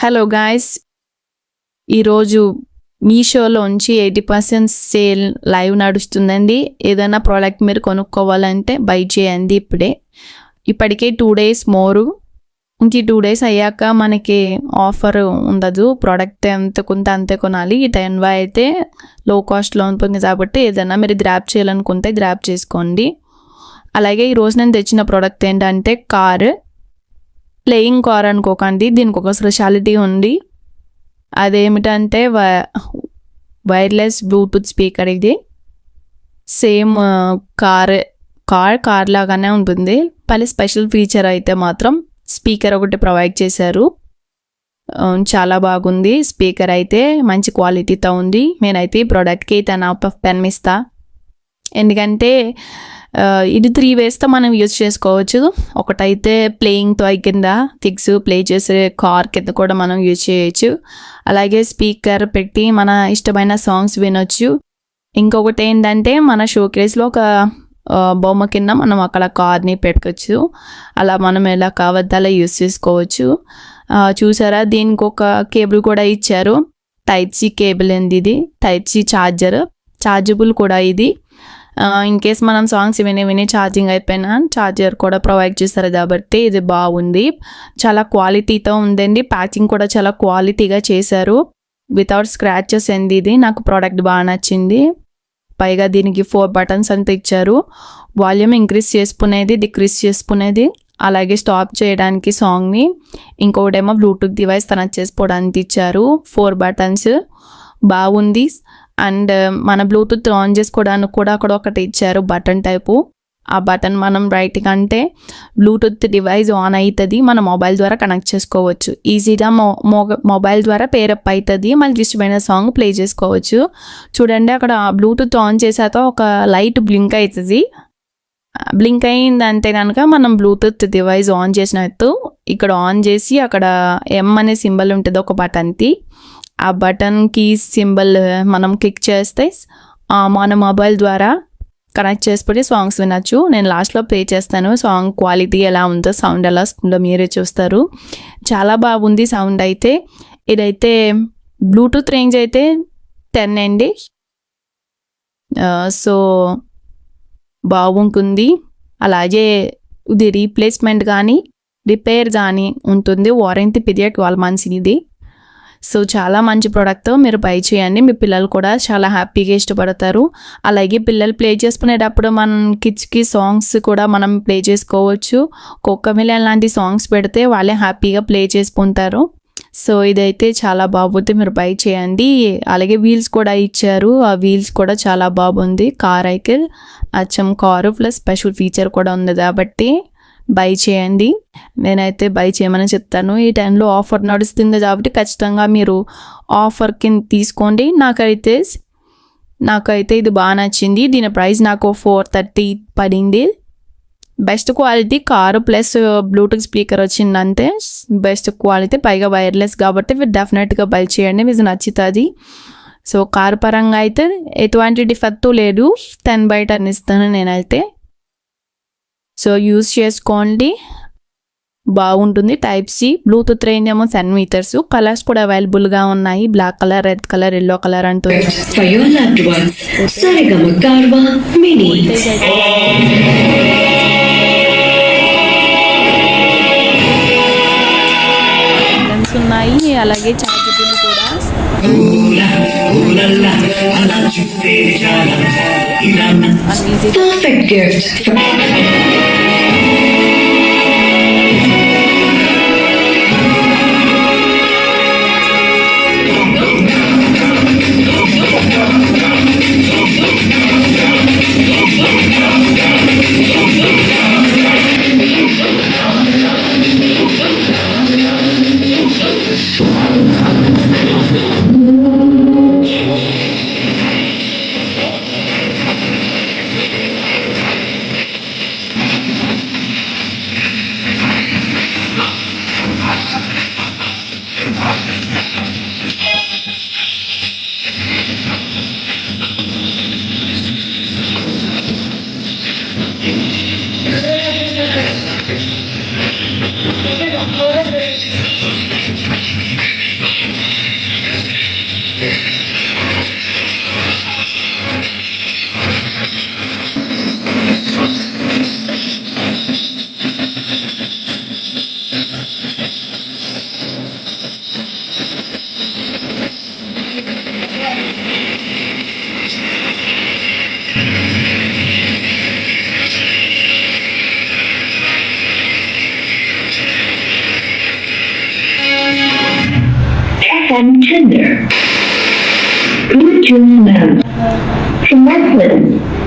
Hello guys, ఈరోజు మీషోలోంచి 80% sale live నడుస్తుందండి. ఏదైనా ప్రోడక్ట్ మీరు కొనుక్కోవాలంటే బై చేయండి ఇప్పుడే. ఇప్పటికే 2 days మోరు, ఇంక 2 days అయ్యాక మనకి ఆఫర్ ఉండదు. ప్రోడక్ట్ ఎంత కొంత అంతే కొనాలి. ఈ టైంలో అయితే లో కాస్ట్లో ఉంటుంది కాబట్టి ఏదైనా మీరు గ్రాప్ చేయాలనుకుంటే గ్రాప్ చేసుకోండి. అలాగే ఈరోజు నేను తెచ్చిన ప్రోడక్ట్ ఏంటంటే ప్లేయింగ్ కార్ అనుకోకండి, దీనికి ఒక స్పెషాలిటీ ఉంది. అదేమిటంటే వైర్లెస్ బ్లూటూత్ స్పీకర్. ఇది సేమ్ కార్ లాగానే ఉంటుంది. పల్లె స్పెషల్ ఫీచర్ అయితే మాత్రం స్పీకర్ ఒకటి ప్రొవైడ్ చేశారు. చాలా బాగుంది. స్పీకర్ అయితే మంచి క్వాలిటీతో ఉంది. నేనైతే ఈ ప్రోడక్ట్కి 10/10 ఇస్తా. ఎందుకంటే ఇది 3 waysతో మనం యూజ్ చేసుకోవచ్చు. ఒకటైతే ప్లేయింగ్తో కింద థిక్స్ ప్లే చేసే కార్ కింద కూడా మనం యూజ్ చేయొచ్చు. అలాగే స్పీకర్ పెట్టి మన ఇష్టమైన సాంగ్స్ వినొచ్చు. ఇంకొకటి ఏంటంటే మన షోకేస్లో ఒక బొమ్మ కింద మనం అక్కడ కార్ని పెట్టుకోవచ్చు. అలా మనం ఎలా కావద్దు అలా యూజ్ చేసుకోవచ్చు. చూసారా, దీనికి ఒక కేబుల్ కూడా ఇచ్చారు. Type-C కేబుల్ అండి ఇది. Type-C ఛార్జబుల్ కూడా ఇది. ఇన్ కేస్ మనం సాంగ్స్ విని ఛార్జింగ్ అయిపోయినా ఛార్జర్ కూడా ప్రొవైడ్ చేస్తారు కాబట్టి ఇది బాగుంది. చాలా క్వాలిటీతో ఉందండి. ప్యాకింగ్ కూడా చాలా క్వాలిటీగా చేశారు. వితౌట్ స్క్రాచెస్ అండి ఇది. నాకు ప్రోడక్ట్ బాగా నచ్చింది. పైగా దీనికి 4 buttons అంతా ఇచ్చారు. వాల్యూమ్ ఇంక్రీజ్ చేసుకునేది, డిక్రీజ్ చేసుకునేది, అలాగే స్టాప్ చేయడానికి సాంగ్ని. ఇంకొకటేమో బ్లూటూత్ డివైస్ కనెక్ట్ చేసుకోవడానికి ఇచ్చారు. 4 buttons బాగుంది. అండ్ మన బ్లూటూత్ ఆన్ చేసుకోవడానికి కూడా అక్కడ ఒకటి ఇచ్చారు బటన్ టైపు. ఆ బటన్ మనం రైట్ కంటే బ్లూటూత్ డివైస్ ఆన్ అవుతుంది. మన మొబైల్ ద్వారా కనెక్ట్ చేసుకోవచ్చు. ఈజీగా మొబైల్ ద్వారా పేరప్ అవుతుంది. మనకి ఇష్టమైన సాంగ్ ప్లే చేసుకోవచ్చు. చూడండి, అక్కడ బ్లూటూత్ ఆన్ చేశాక ఒక లైట్ బ్లింక్ అవుతుంది. బ్లింక్ అయిందంటే కనుక మనం బ్లూటూత్ డివైస్ ఆన్ చేసినట్టు. ఇక్కడ ఆన్ చేసి అక్కడ M అనే సింబల్ ఉంటుంది ఒక బటన్కి. ఆ బటన్కి సింబల్ మనం క్లిక్ చేస్తే మన మొబైల్ ద్వారా కనెక్ట్ చేసుకుంటే సాంగ్స్ వినొచ్చు. నేను లాస్ట్లో ప్లే చేస్తాను. సాంగ్ క్వాలిటీ ఎలా ఉందో, సౌండ్ ఎలా వస్తుందో మీరే చూస్తారు. చాలా బాగుంది సౌండ్ అయితే. ఇదైతే బ్లూటూత్ రేంజ్ అయితే 10 అండి. సో బాగుంటుంది. అలాగే ఇది రీప్లేస్మెంట్ కానీ రిపేర్ కానీ ఉంటుంది. వారంటీ పీరియడ్ 12 months ఇది. సో చాలా మంచి ప్రోడక్ట్, మీరు బై చేయండి. మీ పిల్లలు కూడా చాలా హ్యాపీగా ఇష్టపడతారు. అలాగే పిల్లలు ప్లే చేసుకునేటప్పుడు మన కిడ్స్కి సాంగ్స్ కూడా మనం ప్లే చేసుకోవచ్చు. కోకోమెలన్ లాంటి సాంగ్స్ పెడితే వాళ్ళే హ్యాపీగా ప్లే చేసుకుంటారు. సో ఇదైతే చాలా బాగుంది, మీరు బై చేయండి. అలాగే వీల్స్ కూడా ఇచ్చారు. ఆ వీల్స్ కూడా చాలా బాగుంది. కార్ ఐకిల్ అచ్చం కారు ప్లస్ స్పెషల్ ఫీచర్ కూడా ఉంది కాబట్టి బై చేయండి. నేనైతే బై చేయమని చెప్తాను. ఈ టైంలో ఆఫర్ నడుస్తుంది కాబట్టి ఖచ్చితంగా మీరు ఆఫర్ కింద తీసుకోండి. నాకైతే ఇది బాగా నచ్చింది. దీని ప్రైస్ నాకు 430 పడింది. Best quality car plus Bluetooth speaker వచ్చిందంటే బెస్ట్ క్వాలిటీ, పైగా వైర్లెస్ కాబట్టి మీరు డెఫినెట్గా బై చేయండి, మీకు నచ్చుతుంది. సో కారు పరంగా అయితే ఎటువంటి డిఫెక్ట్ లేదు. 10/10 ఇస్తాను నేనైతే. సో యూజ్ చేసుకోండి, బాగుంటుంది. Type-C బ్లూటూత్ రేంజ్ ఏమో 10 meters. కలర్స్ కూడా అవైలబుల్గా ఉన్నాయి. Black colour, red colour, yellow colour అంటూ ఉన్నాయి. అలాగే ఛార్జబుల్ కూడా. Perfect gift. and tender. Bluetooth mode. Selected.